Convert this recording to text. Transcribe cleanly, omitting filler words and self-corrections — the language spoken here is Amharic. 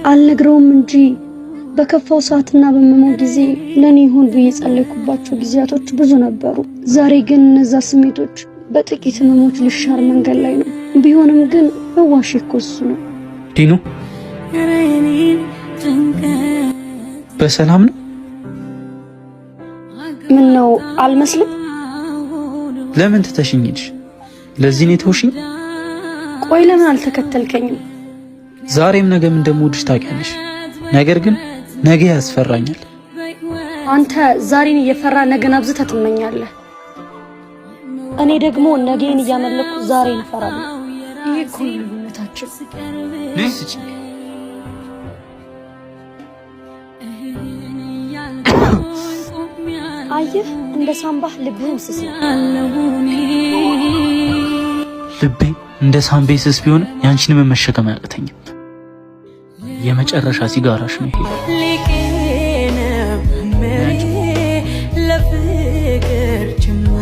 አልነግረውም እንጂ በከፋው ሰዓትና በመሞት ጊዜ ለኔ ይሁን ብዬ ጸለይኩባቸው ጊዜያቶች ብዙ ነበሩ። ዛሬ ግን እነዛ ስሜቶች በጥቂት ህመሞች ልሻር መንገድ ላይ ነው። ቢሆንም ግን በዋሽ እኮሱ ነው። ዲኑ በሰላም ነው? ምን ነው አልመስልም? ለምን ትተሽኝ ሄድሽ? ለዚህ ነው የተውሽኝ? ቆይ ለምን አልተከተልከኝም? ዛሬም ነገም እንደምወድሽ ታውቂያለሽ። ነገር ግን ነገ ያስፈራኛል። አንተ ዛሬን እየፈራ ነገን አብዝተህ ትመኛለህ። እኔ ደግሞ ነገን እያመለኩ ዛሬን እፈራለሁ። ይሄ እኮ ነው ልዩነታችን። ነይስጭ አየህ፣ እንደ ሳምባህ ልብህም ስስ ነው። ልቤ እንደ ሳምቤ ስስ ቢሆን ያንቺን መሸከም አያቅተኝም። የመጨረሻ ሲጋራሽ ነው ይሄ። ለፍቅር ጅማ